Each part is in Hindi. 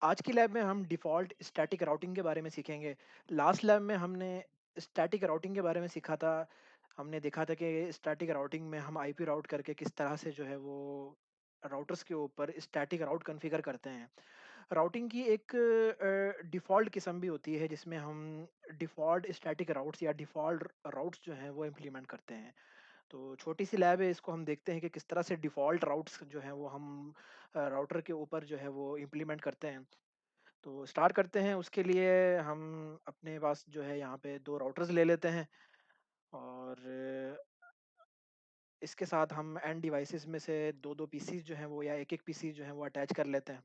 आज की लैब में हम डिफ़ॉल्ट स्टैटिक राउटिंग के बारे में सीखेंगे। लास्ट लैब में हमने स्टैटिक राउटिंग के बारे में सीखा था। हमने देखा था कि स्टैटिक राउटिंग में हम आईपी राउट करके किस तरह से जो है वो राउटर्स के ऊपर स्टैटिक राउट कॉन्फ़िगर करते हैं। राउटिंग की एक डिफ़ॉल्ट किस्म भी होती है जिसमें हम डिफ़ॉल्ट स्टैटिक राउट्स या डिफ़ॉल्ट राउट्स जो हैं वो इम्प्लीमेंट करते हैं। तो छोटी-सी लैब है, इसको हम देखते हैं कि किस तरह से डिफ़ॉल्ट राउट्स जो हैं वो हम राउटर के ऊपर जो है वो इम्प्लीमेंट करते हैं। तो स्टार्ट करते हैं, उसके लिए हम अपने पास जो है यहाँ पे 2 राउटर्स ले लेते हैं और इसके साथ हम एंड डिवाइसेज़ में से 2-2 पीसीज़ जो हैं वो या 1-1 पीसी जो हैं वो अटैच कर लेते हैं।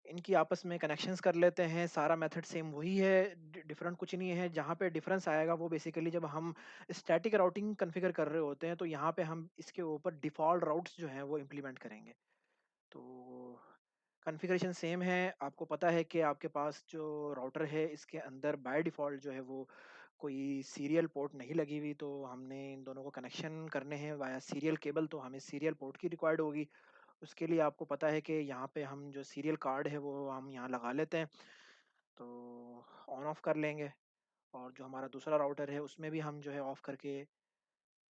इनकी आपस में कनेक्शंस कर लेते हैं, सारा मेथड सेम वही है, डिफरेंट कुछ नहीं है। जहाँ पे डिफरेंस आएगा वो बेसिकली जब हम स्टैटिक राउटिंग कॉन्फ़िगर कर रहे होते हैं, तो यहाँ पे हम इसके ऊपर डिफ़ॉल्ट राउट्स जो हैं वो इम्प्लीमेंट करेंगे। तो कॉन्फ़िगरेशन सेम है, आपको पता है कि आपके पास जो राउटर है इसके अंदर बाय डिफ़ॉल्ट जो है वो कोई सीरियल पोर्ट नहीं लगी हुई, तो हमने इन दोनों को कनेक्शन करने हैं वाया सीरियल केबल, तो हमें सीरियल पोर्ट की रिक्वायर्ड होगी। उसके लिए आपको पता है कि यहाँ पे हम जो सीरियल कार्ड है वो हम यहाँ लगा लेते हैं, तो ऑन ऑफ कर लेंगे और जो हमारा दूसरा राउटर है उसमें भी हम जो है ऑफ करके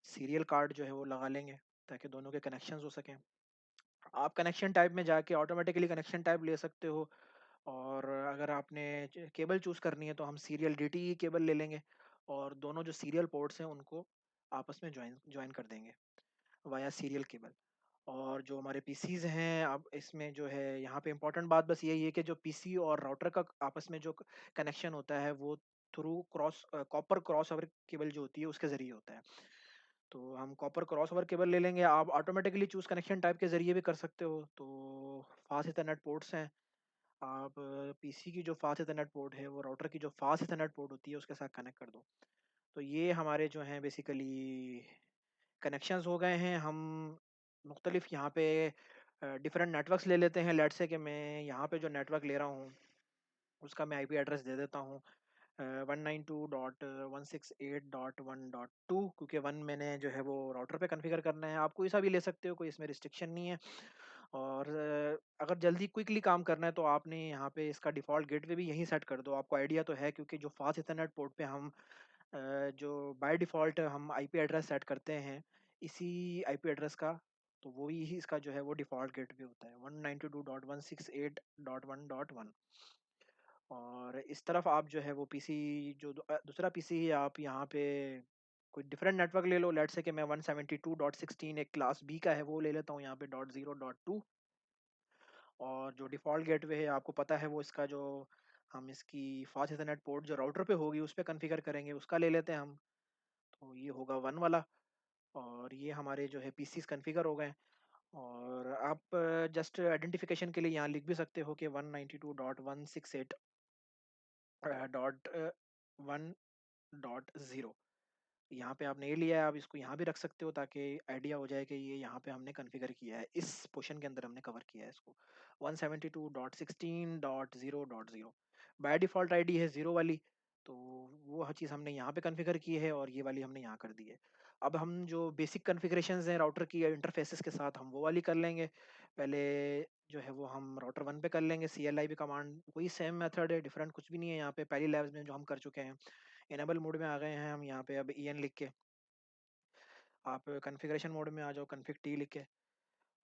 सीरियल कार्ड जो है वो लगा लेंगे ताकि दोनों के कनेक्शंस हो सकें। आप कनेक्शन टाइप में जाके ऑटोमेटिकली कनेक्शन टाइप ले सकते हो और अगर आपने केबल चूज करनी है तो हम सीरियल डीटीई केबल ले लेंगे और दोनों जो सीरियल पोर्ट्स हैं उनको आपस में ज्वाइन ज्वाइन कर देंगे वाया सीरियल केबल। और जो हमारे पीसीज हैं, अब इसमें जो है यहाँ पे इम्पोर्टेंट बात बस यही है कि जो पीसी और राउटर का आपस में जो कनेक्शन होता है वो through copper cross over cable जो होती है उसके जरिए होता है। तो हम कॉपर क्रॉसओवर केबल ले लेंगे। आप ऑटोमेटिकली चूज़ कनेक्शन टाइप के ज़रिए भी कर सकते हो। तो फास्ट ईथरनेट पोर्ट्स हैं। आप पीसी की जो फास्ट ईथरनेट पोर्ट है, वो राउटर की जो फास्ट ईथरनेट पोर्ट होती है, उसके साथ कनेक्ट कर दो। तो ये हमारे जो हैं बेसिकली कनेक्शंस हो गए हैं। हम मुख्तलिफ यहाँ पे डिफरेंट नेटवर्क्स ले लेते हैं। लेट्स से कि मैं यहाँ पे जो नेटवर्क ले रहा हूँ, उसका मैं आईपी एड्रेस दे देता हूँ 192.168.1.2, क्योंकि 1 मैंने जो है वो राउटर पे कॉन्फ़िगर करना है। आप कोई सा भी ले सकते हो, कोई इसमें रिस्ट्रिक्शन नहीं है। और अगर जल्दी क्विकली काम करना है तो आपने यहाँ पे इसका डिफ़ॉल्ट गेटवे भी यहीं सेट कर दो। आपको आइडिया तो है क्योंकि जो फ़ास्ट ईथरनेट पोर्ट पे हम जो बाय डिफ़ॉल्ट हम आईपी एड्रेस सेट करते हैं, इसी आईपी एड्रेस का, तो वो ही इसका जो है वो डिफ़ॉल्ट गेटवे होता है 192.168.1.1। और इस तरफ आप जो है वो पीसी जो दूसरा पीसी है, आप यहाँ पे कोई डिफरेंट नेटवर्क ले लो। लेट्स से कि मैं 172.16 एक क्लास बी का है वो ले लेता हूँ यहाँ पे .0.2। और जो डिफ़ॉल्ट गेटवे है आपको पता है वो इसका जो हम इसकी फास्ट इथरनेट पोर्ट जो राउटर पे होगी उस पे कॉन्फ़िगर करेंगे, उसका ले लेते हैं हम। तो ये होगा 1 वाला और ये हमारे जो है पीसीज़ कॉन्फ़िगर हो गए। और आप जस्ट आइडेंटिफ़िकेशन के लिए यहाँ लिख भी सकते हो कि 192.168 डॉट 1.0 यहाँ पे आपने ये लिया है, आप इसको यहाँ भी रख सकते हो ताकि आइडिया हो जाए कि ये यहाँ पे हमने कॉन्फ़िगर किया है, इस पोर्शन के अंदर हमने कवर किया है इसको 172.16.0.0। बाय डिफ़ॉल्ट आईडी है 0 वाली, तो वो हर चीज़ हमने यहाँ पे कॉन्फ़िगर की है और ये वाली हमने यहाँ कर दी है। अब हम जो बेसिक कॉन्फ़िगरेशंस हैं राउटर की इंटरफ़ेसेस के साथ हम वो वाली कर लेंगे। पहले जो है वो हम राउटर 1 पे कर लेंगे, CLIB कमांड वही सेम मेथड है, डिफरेंट कुछ भी नहीं है यहाँ पे, पहली लैब्स में जो हम कर चुके हैं। इनेबल मोड में आ गए हैं हम यहाँ पे अब EN लिख के। आप कॉन्फ़िगरेशन मोड में आ जाओ कॉन्फ़िग टी लिख के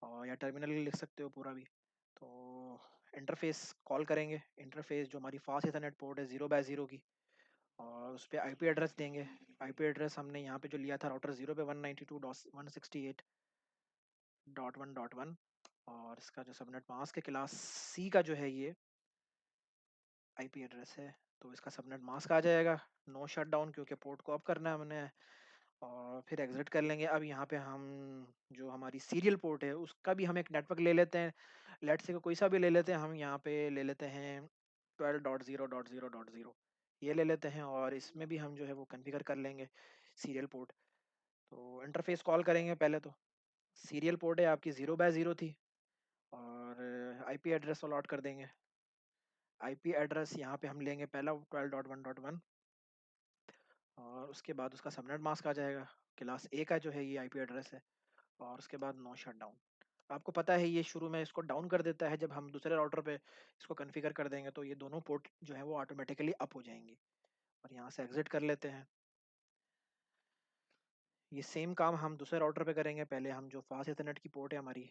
और या टर्मिनल लिख सकते हो पूरा भी। तो इंटरफ़ेस कॉल करेंगे, इंटरफ़ेस जो हमारी फास्ट ईथरनेट पोर्ट है 0 बाय 0 की और उस पे आईपी एड्रेस देंगे। आईपी एड्रेस हमने यहाँ पे जो लिया था राउटर 0 पे 192.168.1.1 और इसका जो सबनेट मास्क है क्लास सी का जो है ये आईपी एड्रेस है, तो इसका सबनेट मास्क आ जाएगा। नो शटडाउन क्योंकि पोर्ट को ऑफ करना है हमने और फिर एग्ज़िट कर लेंगे। अब यहाँ पे हम जो हमारी सीरियल पोर्ट है उसका भी हम एक नेटवर्क ले लेते हैं। लेट्स से कोई सा भी ले लेते हैं, हम यहाँ पे ले लेते हैं 12.0.0.0 ये ले लेते हैं और इसमें भी हम जो है वो कॉन्फ़िगर कर लेंगे सीरियल पोर्ट। तो इंटरफ़ेस कॉल करेंगे पहले तो। सीरियल पोर्ट है आपकी 0 बाय 0 थी और आईपी एड्रेस अलॉट कर देंगे। आईपी एड्रेस यहाँ पे हम लेंगे पहला 12.1.1 और उसके बाद उसका सबनेट मास्क आ जाएगा। क्लास ए का जो है ये आईपी एड्रेस है और उसके बाद नो शटडाउन। आपको पता है ये शुरू में इसको डाउन कर देता है, जब हम दूसरे राउटर पे इसको कॉन्फ़िगर कर देंगे तो ये दोनों पोर्ट जो है वो ऑटोमेटिकली अप हो जाएँगी। और यहाँ से एग्ज़िट कर लेते हैं। ये सेम काम हम दूसरे राउटर पे करेंगे। पहले हम जो फास्ट इथरनेट की पोर्ट है हमारी,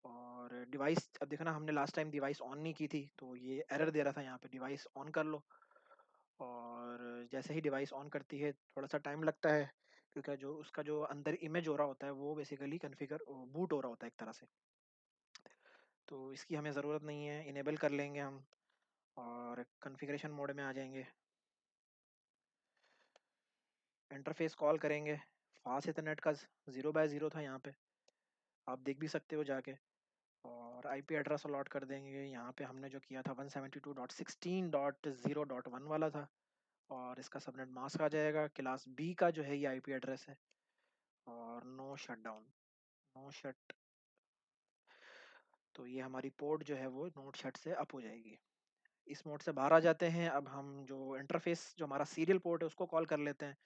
और डिवाइस, अब देखो ना हमने लास्ट टाइम डिवाइस ऑन नहीं की थी, तो ये एरर दे रहा था यहाँ पे, डिवाइस ऑन कर लो। और जैसे ही डिवाइस ऑन करती है थोड़ा सा टाइम लगता है, क्योंकि जो उसका जो अंदर इमेज हो रहा होता है वो बेसिकली कॉन्फ़िगर बूट हो रहा होता है एक तरह से। तो इसकी हमें ज़रूरत नहीं है, इनेबल कर लेंगे हम और कॉन्फ़िगरेशन मोड में आ जाएंगे। इंटरफेस कॉल करेंगे। फास्ट इथरनेट का 0 बाय 0 था यहाँ पे, आप देख भी सकते हो जाके। और आईपी एड्रेस अलॉट कर देंगे। यहाँ पे हमने जो किया था 172.16.0.1 वाला था। और इसका सबनेट मास्क आ जाएगा, क्लास बी का जो है ये आईपी एड्रेस है। और नो शटडाउन, नो शट, तो ये हमारी पोर्ट जो है वो नोट शट से अप हो जाएगी। इस मोड से बाहर आ जाते हैं। अब हम जो इंटरफेस, जो हमारा सीरियल पोर्ट है उसको कॉल कर लेते हैं।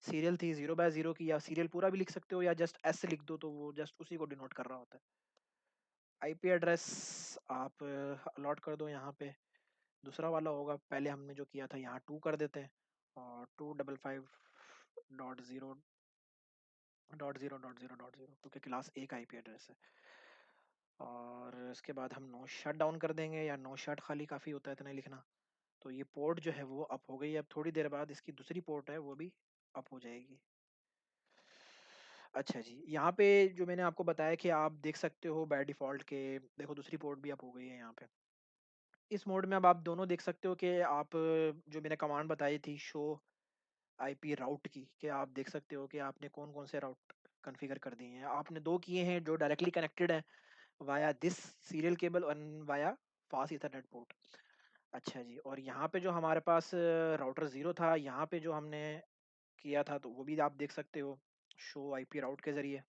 सीरियल थी 0 बाय 0 की, या सीरियल पूरा भी लिख सकते हो या जस्ट एस लिख दो, तो वो जस्ट उसी को डिनोट कर रहा होता है। आईपी एड्रेस आप अलॉट कर दो यहाँ पे। दूसरा वाला होगा, पहले हमने जो किया था यहाँ 2 कर देते हैं। और 255.0.0.0.0, क्योंकि क्लास A का आईपी एड्रेस है। और इसके बाद हम नो शट डाउन कर देंगे, या नो शट खाली काफ़ी होता है इतना ही लिखना। तो ये पोर्ट जो है वो अप हो गई। अब थोड़ी देर बाद इसकी दूसरी पोर्ट है वो भी अप हो जाएगी। अच्छा जी, यहाँ पे जो मैंने आपको बताया कि आप देख सकते हो बाय डिफ़ॉल्ट के, देखो दूसरी पोर्ट भी अप हो गई है यहाँ पे। इस मोड में अब आप दोनों देख सकते हो कि आप जो मैंने कमांड बताई थी शो आईपी राउट की, कि आप देख सकते हो कि आपने कौन-कौन से राउट कॉन्फ़िगर कर दिए हैं। आपने 2 किए हैं जो डायरेक्टली कनेक्टेड हैं via this serial cable and via fast Ethernet port. अच्छा जी, और यहाँ पे जो हमारे पास राउटर 0 था, यहाँ पे जो हमने किया था तो वो भी आप देख सकते हो शो आईपी राउट के ज़रिए।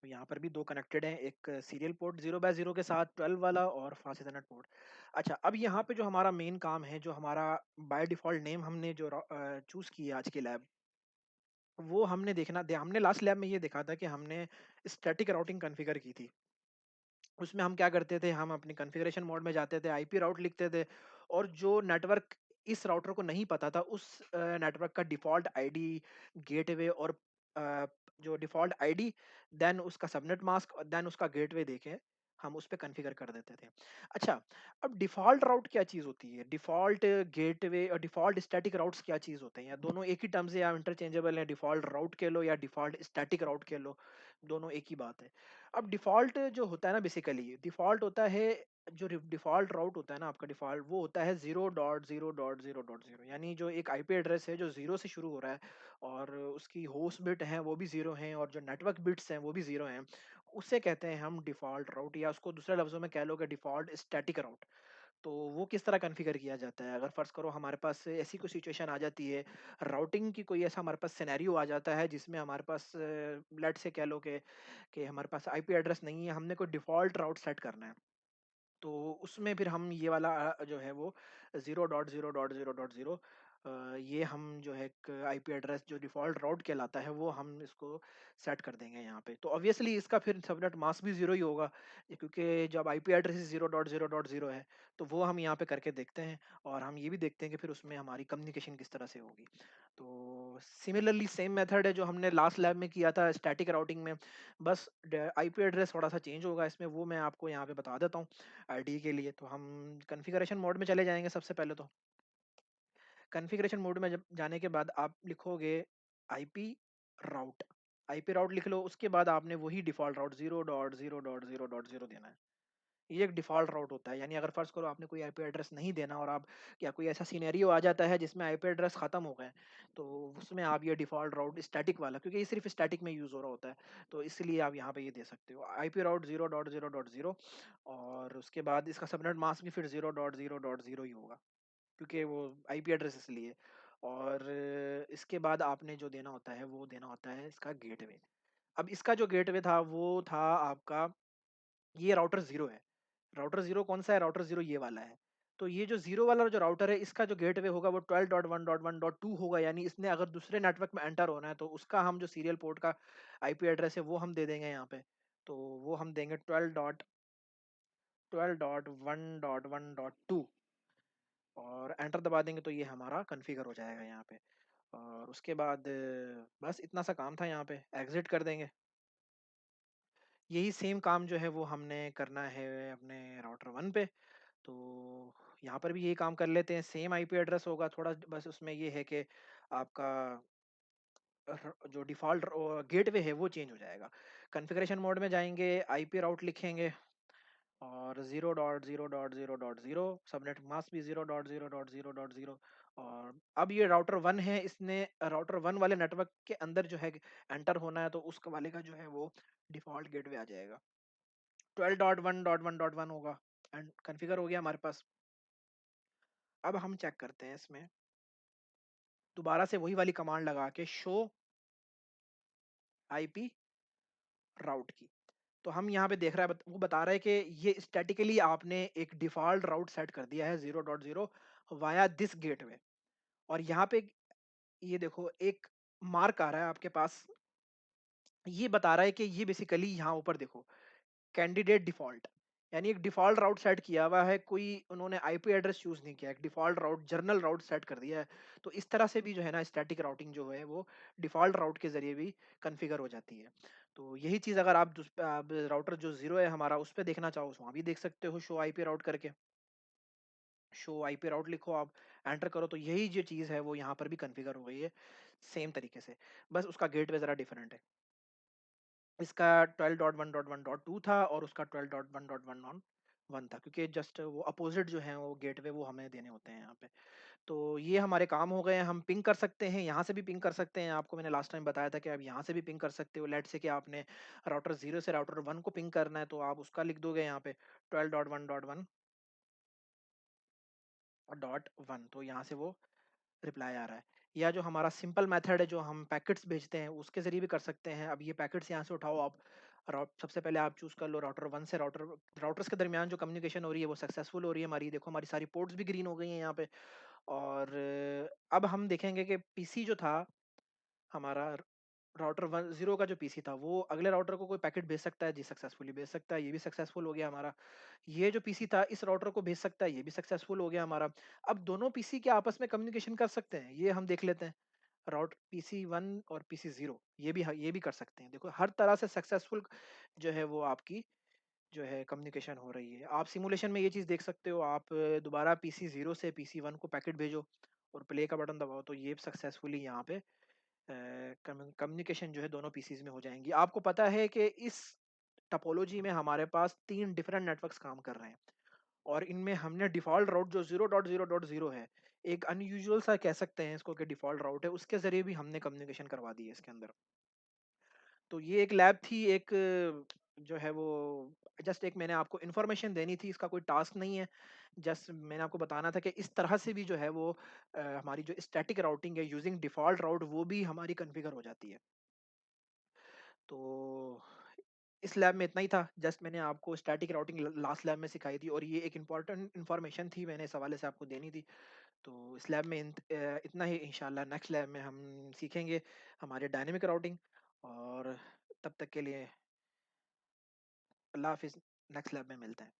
तो यहाँ पर भी 2 कनेक्टेड हैं, एक सीरियल पोर्ट 0 बाय 0 के साथ 12 वाला, और फास्ट इथरनेट पोर्ट। अच्छा, अब यहाँ पे जो हमारा मेन काम है, जो हमारा बाय डिफ़ॉल्ट नेम हमने जो चूज़ की है आज की लैब, वो हमने लास्ट लैब में ये देखा था कि हमने स्टैटिक राउटिंग कॉन्फ़िगर की थी। उसमें हम क्या करते थे, हम अपनी कॉन्फ़िगरेशन मोड में जाते थे, आईपी राउट लिखते थे, और जो नेटवर्क इस राउटर को नहीं पता था, उस नेटवर्क का डिफ़ॉल्ट आईडी, गेटवे और अ, जो डिफ़ॉल्ट आईडी, देन उसका सबनेट मास्क और देन उसका गेटवे देके हम उस पे कॉन्फ़िगर कर देते थे। अच्छा, अब डिफ़ॉल्ट राउट क्या चीज़ होती है? डिफ़ॉल्ट गेटवे और डिफ़ॉल्ट स्टैटिक राउट्स क्या चीज़ होते हैं? या दोनों एक ही टर्म से या इंटरचेंजेबल हैं? डिफ़ॉल्ट राउट कह लो या डिफ़ॉल्ट स्टैटिक राउट कह लो, दोनों एक ही बात है। अब डिफ़ॉल्ट जो होता है ना, बेसिकली डिफ़ॉल्ट होता है, जो डिफ़ॉल्ट राउट होता है ना आपका, डिफ़ॉल्ट वो होता है 0.0.0.0, यानी जो एक आईपी एड्रेस है जो 0 से शुरू हो रहा है, और उसकी होस्ट बिट हैं वो भी 0 हैं, और जो नेटवर्क बिट्स हैं वो भी 0 हैं। उसे कहते हैं हम डिफ़ॉल्ट राउट, या उसको दूसरे लफ्ज़ों में कह लो कि डिफ़ॉल्ट स्टैटिक राउट। तो वो किस तरह कॉन्फ़िगर किया जाता है? अगर फ़र्ज़ करो हमारे पास ऐसी कोई सिचुएशन आ जाती है, राउटिंग की कोई ऐसा हमारे पास सिनेरियो आ जाता है जिसमें हमारे पास लेट्स से कह लो कि हमारे पास आईपी एड्रेस नहीं है, हमने कोई डिफ़ॉल्ट राउट सेट करना है। तो उसमें फिर हम ये वाला जो है वो 0.0.0.0, ये हम जो है एक आईपी एड्रेस जो डिफ़ॉल्ट राउट कहलाता है, वो हम इसको सेट कर देंगे यहाँ पे। तो ऑब्वियसली इसका फिर सबनेट मास्क भी 0 ही होगा, क्योंकि जब आईपी एड्रेस ही 0.0.0 है, तो वो हम यहाँ पे करके देखते हैं, और हम ये भी देखते हैं कि फिर उसमें हमारी कम्युनिकेशन किस तरह से होगी। तो सिमिलरली सेम मेथड है जो हमने लास्ट लैब में किया था स्टैटिक राउटिंग में, बस आईपी एड्रेस थोड़ा सा चेंज होगा इसमें, वो मैं आपको यहाँ पे बता देता हूँ आईडी के लिए। तो हम कॉन्फ़िगरेशन मोड में चले जाएँगे सबसे पहले तो। कॉन्फ़िगरेशन मोड में जब जाने के बाद आप लिखोगे आईपी राउट, आईपी राउट लिख लो, उसके बाद आपने वही डिफ़ॉल्ट राउट 0.0.0.0 देना है। ये एक डिफ़ॉल्ट राउट होता है, यानी अगर फ़र्ज़ करो आपने कोई आईपी एड्रेस नहीं देना, और आप, या कोई ऐसा सिनेरियो आ जाता है जिसमें आईपी एड्रेस ख़त्म हो गए, तो उसमें आप ये डिफ़ॉल्ट राउट स्टैटिक वाला, क्योंकि ये सिर्फ़ स्टैटिक में यूज़ हो रहा होता है, तो इसलिए आप यहाँ पे ये दे सकते हो। आईपी राउट 0.0.0, और उसके बाद इसका सबनेट मास्क भी फिर 0.0.0 ही होगा, क्योंकि वो आईपी एड्रेस इसलिए। और इसके बाद आपने जो देना होता है, वो देना होता है इसका गेटवे। अब इसका जो गेटवे था, वो था आपका, ये राउटर 0 है। राउटर 0 कौन-सा है? राउटर 0 ये वाला है। तो ये जो 0 वाला जो राउटर है, इसका जो गेटवे होगा वो 12.1.1.2 होगा, यानी इसने अगर दूसरे नेटवर्क में एंटर होना है तो उसका हम जो सीरियल पोर्ट का आईपी एड्रेस है वो हम दे देंगे यहाँ पे। तो वो हम देंगे 12.1.1.2 और एंटर दबा देंगे तो ये हमारा कॉन्फ़िगर हो जाएगा यहाँ पे। और उसके बाद बस इतना सा काम था, यहाँ पे एग्ज़िट कर देंगे। यही सेम काम जो है वो हमने करना है अपने राउटर 1 पे। तो यहाँ पर भी यही काम कर लेते हैं, सेम आईपी एड्रेस होगा, थोड़ा बस उसमें ये है कि आपका जो डिफ़ॉल्ट गेटवे है वो चेंज हो जाएगा। कॉन्फ़िगरेशन मोड में जाएँगे, आईपी राउट लिखेंगे और 0.0.0.0 सबनेट मास्क भी 0.0.0.0 और अब ये राउटर 1 है, इसने राउटर 1 वाले नेटवर्क के अंदर जो है एंटर होना है, तो उस वाले का जो है वो डिफ़ॉल्ट गेटवे आ जाएगा। 12.1.1.1 होगा एंड कॉन्फ़िगर हो गया हमारे पास। अब हम चेक करते हैं इसमें, दोबारा से वही वाली कमांड लगा के शो आईपी राउट की। तो हम यहाँ पे देख रहा है वो बता रहा है कि ये स्टैटिकली आपने एक डिफ़ॉल्ट राउट सेट कर दिया है 0.0 वाया दिस गेटवे और यहाँ पे ये देखो एक मार्क आ रहा है आपके पास, ये बता रहा है कि ये बेसिकली यहाँ ऊपर देखो कैंडिडेट डिफ़ॉल्ट, यानी एक डिफ़ॉल्ट राउट सेट किया हुआ है, कोई उन्होंने आईपी एड्रेस चूज़ नहीं किया है, एक डिफ़ॉल्ट राउट जनरल राउट सेट कर दिया है। तो इस तरह से भी जो है ना स्टैटिक राउटिंग जो है वो डिफ़ॉल्ट राउट के ज़रिए भी कॉन्फ़िगर हो जाती है। तो यही चीज़ अगर आप अब राउटर जो 0 है हमारा उस पे देखना चाहो तो वहाँ भी देख सकते हो, शो आईपी राउट करके। शो आईपी राउट लिखो आप, एंटर करो तो यही जो चीज़ है वो यहाँ पर भी कॉन्फ़िगर हो गई है, सेम तरीके से। बस उसका गेटवे ज़रा डिफरेंट है। इसका 12.1.1.2 था और उसका 12.1.1.1 था, क्योंकि जस्ट वो अपोज़िट जो हैं वो गेटवे वो हमें देने होते हैं यहाँ पे। तो ये हमारे काम हो गए हैं, हम पिंग कर सकते हैं, यहाँ से भी पिंग कर सकते हैं। आपको मैंने लास्ट टाइम बताया था कि आप यहाँ से भी पिंग कर सकते हो। लेट्स से कि आपने राउटर 0 से राउटर 1 को पिंग करना है, तो आप उसका लिख दोगे यहाँ पे 12.1.1.1 तो यहाँ से वो रिप्लाई आ रहा है। या जो हमारा सिंपल मेथड है जो हम पैकेट्स भेजते हैं उसके ज़रिए भी कर सकते हैं। अब ये पैकेट्स यहाँ से उठाओ आप, सबसे पहले आप चूज़ कर लो राउटर 1 से राउटर्स के दरमियान जो कम्युनिकेशन हो रही है वो सक्सेसफुल हो रही है हमारी। देखो हमारी सारी पोर्ट्स भी ग्रीन हो गई हैं यहाँ पे। और अब हम देखेंगे कि पीसी जो था हमारा राउटर 1 0 का जो पीसी था वो अगले राउटर को कोई पैकेट भेज सकता है जी, सक्सेसफुली भेज सकता है, ये भी सक्सेसफुल हो गया हमारा। ये जो पीसी था इस राउटर को भेज सकता है, ये भी सक्सेसफुल हो गया हमारा। अब दोनों पीसी क्या आपस में कम्युनिकेशन कर सकते हैं, ये हम देख लेते हैं। राउट पीसी 1 और पीसी 0 ये भी कर सकते हैं। देखो हर तरह से सक्सेसफुल जो है वो आपकी जो है कम्युनिकेशन हो रही है। आप सिमुलेशन में ये चीज़ देख सकते हो, आप दोबारा पीसी 0 से पीसी 1 को पैकेट भेजो और प्ले का बटन दबाओ तो ये सक्सेसफुली यहाँ पे कम्युनिकेशन जो है दोनों पीसीज में हो जाएँगी। आपको पता है कि इस टोपोलॉजी में हमारे पास 3 डिफरेंट नेटवर्क्स काम कर रहे हैं और इनमें हमने डिफ़ॉल्ट राउट जो 0.0.0 है, एक अनयूजुअल सा कह सकते हैं इसको कि डिफ़ॉल्ट राउट है, उसके ज़रिए भी हमने कम्युनिकेशन करवा दी है इसके अंदर। तो ये एक लैब थी, एक जो है वो जस्ट एक मैंने आपको इन्फॉर्मेशन देनी थी, इसका कोई टास्क नहीं है। जस्ट मैंने आपको बताना था कि इस तरह से भी जो है वो हमारी जो स्टैटिक राउटिंग है यूजिंग डिफ़ॉल्ट राउट वो भी हमारी कॉन्फ़िगर हो जाती है। तो इस लैब में इतना ही था, जस्ट मैंने आपको स्टैटिक राउटिंग लास्ट लैब में सिखाई थी और ये एक इम्पोर्टेंट इन्फॉर्मेशन थी, मैंने इस हवाले से आपको देनी थी। तो इस लैब में इतना ही। इंशाल्लाह नेक्स्ट लैब में हम सीखेंगे हमारे डायनेमिक राउटिंग और तब तक के लिए अल्लाह हाफ़िज़, नेक्स्ट लैब में मिलते हैं।